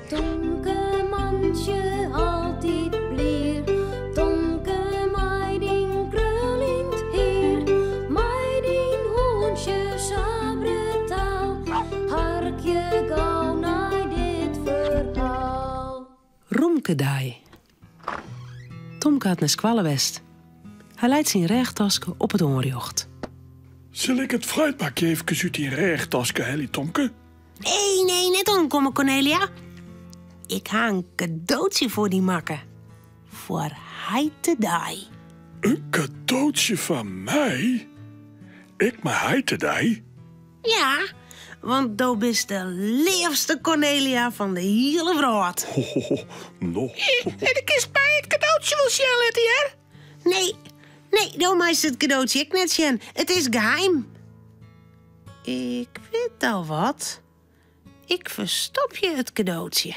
Tonke mantje altijd blier. Tonke meiding krullind heer. Meiding hoentje sabretaal. Harkje gauw naar dit verhaal. Romkedij. Tomke had naar Squallewest. Hij leidt zijn reegtaske op het onrjocht. Zal ik het fruitbakje even uit die reegtaske, Helly Tomke? Nee, net omkomen, Cornelia. Ik ga een cadeautje voor die makken. Voor heitedij. Een cadeautje van mij? Ik maar heitedij? Ja, want do bist de liefste Cornelia van de hele wereld. No. En ik is bij het cadeautje wel zien, Letty, Nee, do meist het cadeautje ik net zien. Het is geheim. Ik weet al wat. Ik verstop je het cadeautje.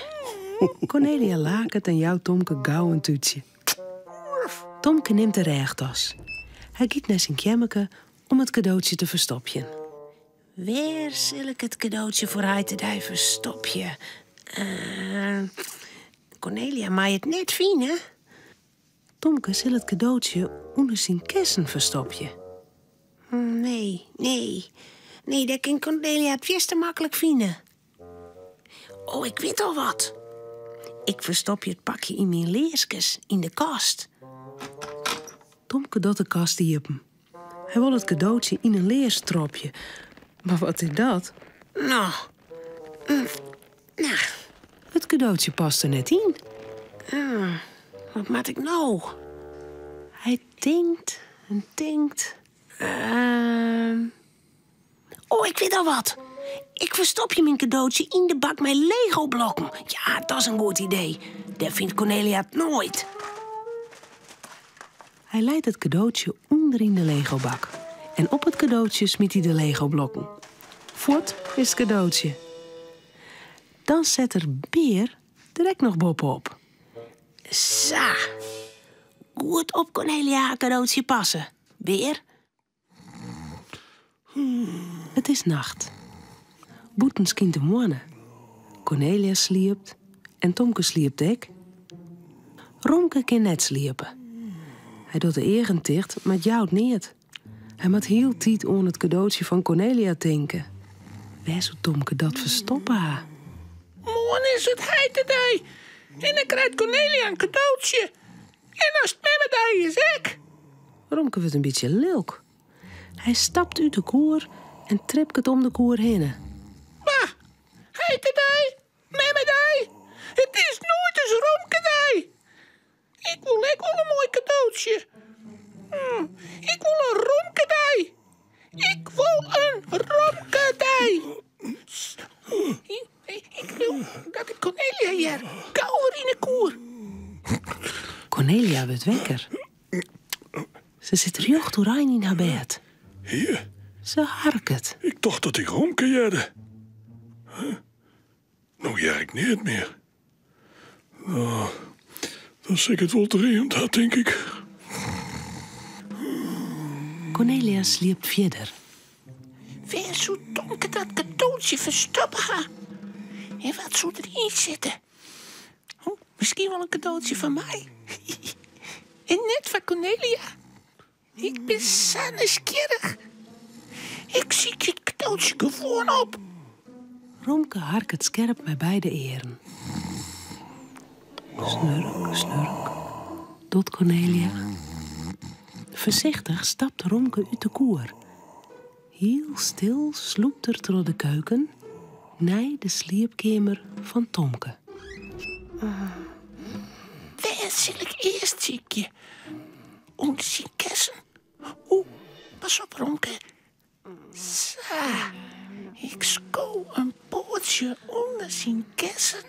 Cornelia lakert en jouwt Tomke gauw een toetje. Tomke neemt de reegtas. Hij giet naar zijn kjemmeke om het cadeautje te verstopjen. Waar zal ik het cadeautje voor heitedij verstopje? Cornelia maai het net fijn, hè? Tomke zal het cadeautje onder zijn kessen verstopje. Nee, dat kan Cornelia het best te makkelijk vinden. Oh, ik weet al wat. Ik verstop je het pakje in mijn leerskes in de kast. Tomke doet de kast diepen. Hij wil het cadeautje in een leerstropje. Maar wat is dat? Nou. Het cadeautje past er net in. Wat maak ik nou? Hij denkt en denkt. Oh, ik weet al wat. Ik verstop je mijn cadeautje in de bak met Lego-blokken. Ja, dat is een goed idee. Dat vindt Cornelia het nooit. Hij leidt het cadeautje onder in de Lego-bak. En op het cadeautje smiet hij de Lego-blokken. Voort is het cadeautje. Dan zet er Beer direct nog bovenop. Sa. Goed op Cornelia haar cadeautje passen. Beer. Het is nacht. Boeten skint de moane. Cornelia sliept en Tomke sliept ook. Romke kan net sliepen. Hij doet de egen dicht, maar het jouwt niet. Hij moet heel tijd aan het cadeautje van Cornelia denken. Waar zou Tomke dat verstoppen haar? Morgen is het heitedij. En dan krijgt Cornelia een cadeautje. En als het memmedij is, ik. Romke wordt een beetje lilk. Hij stapt uit de koer en tript het om de koer heen. Maar, heitedij, memmedij. Het is nooit eens romkedij. Ik wil een mooi cadeautje. Ik wil een romkedij. Ik wil een romkedij. Ik wil dat ik Cornelia hier gauw in de koer. Cornelia wordt wekker. Ze zit rjocht oranje in haar bed. Hier? Ze harket. Ik dacht dat ik Romke jerde. Nou ja, ik niet meer. Nou, dan zit ik het wel dringend uit, denk ik. Cornelia sliept verder. Waar zou Tomke dat cadeautje verstoppen? En wat zou erin zitten? Oh, misschien wel een cadeautje van mij. En net van Cornelia. Ik ben zo nieuwsgierig. Ik zie het cadeautje gewoon op. Romke harket scherp bij beide eren. Snurk, snurk, doet Cornelia. Voorzichtig stapt Romke uit de koer. Heel stil sloept er door de keuken naar de sliepkamer van Tomke. Waar zal ik eerst ziekje? Onder zijn kessen. Oeh, pas op, Romke. Zo, ik schouw een pootje onder zijn kessen.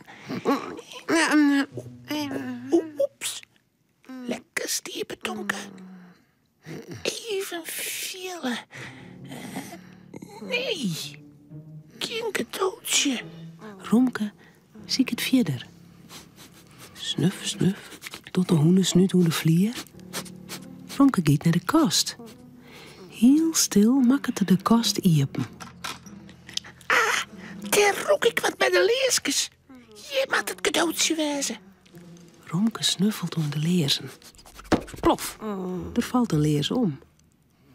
Oeps. Lekker stiepen, Tomke. Even vielen. Nee, geen cadeautje. Romke ziet het verder. Snuf, snuf, tot de hoenen snuit hoe de vlier. Romke gaat naar de kast. Heel stil makkert de kast iepen. Daar roek ik wat bij de leerskes. Dit moet het cadeautje wezen. Romke snuffelt onder de leerzen. Plof, er valt een leers om.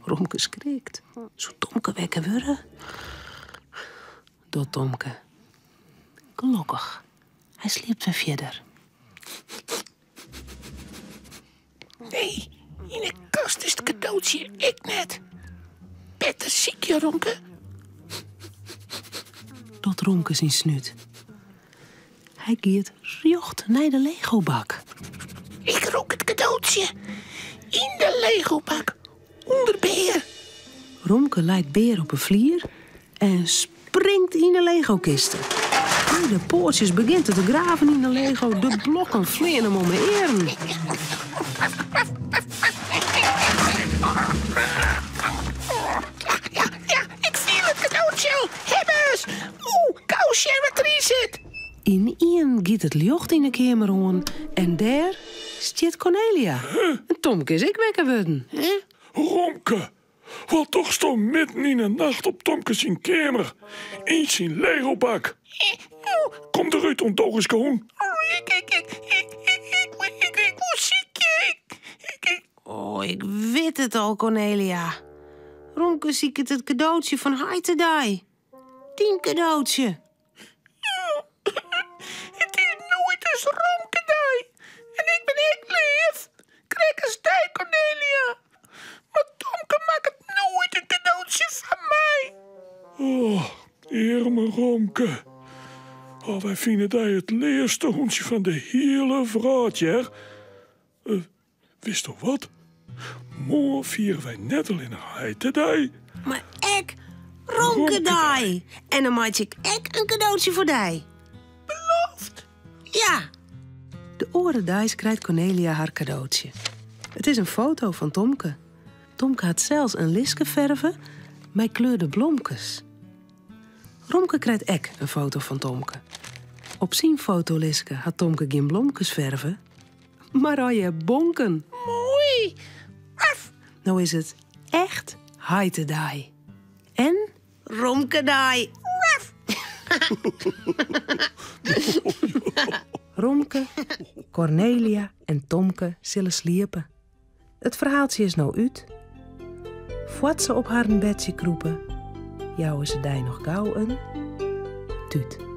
Romke schrikt. Zou Tomke wekken worden? Door Tomke. Gelukkig. Hij sliept weer verder. Nee, in de kast is het cadeautje ik net. Petersiekje, Romke. Tot Romke zijn snuit. Hij giet rjocht naar de Legobak. Ik rook het cadeautje. In de Legobak. Onder beer. Romke lijkt beer op een vlier en springt in de Lego-kisten. De poortjes begint te graven in de Lego. De blokken vliegen hem om de eren. Ja, ik viel het cadeautje al. Hebbers. Kousje en wat erin zit. In één giet het licht in de kamer aan en daar staat Cornelia. En Tomke is ik wekker worden. Romke, wat toch stond midden in de nacht op Tomke zijn kamer. In zijn Legobak. Kom eruit, ontoog eens gewoon. Ik word ziek. Oh, ik weet het al, Cornelia. Romke ziet het cadeautje van Heitedij. 10 cadeautje. Het is nooit eens Romkedij. En ik ben echt lief. Krijg eens dij, Cornelia. Maar Tomke maakt het nooit een cadeautje van mij. Oh, arme Romke. Oh, wij vinden dat het leerste hondje van de hele vraatje. Wist toch wat? Morgen vieren wij net al in Heitedij. Maar ik, Romkedij. En dan maak ik een cadeautje voor dij. Beloofd. Ja. De orendijs krijgt Cornelia haar cadeautje. Het is een foto van Tomke. Tomke had zelfs een liske verven met kleurde blomkes. Romke krijgt ek een foto van Tomke. Op zijn fotoliske had Tomke geen blomkes verven, maar rode bonken. Mooi. Af. Nou is het echt Heitedij. En Romkedij. Romke, Cornelia en Tomke zullen sliepen. Het verhaaltje is nou uit. Voordat ze op haar bedje kroepen, jouwen ze dij nog gauw een tuut.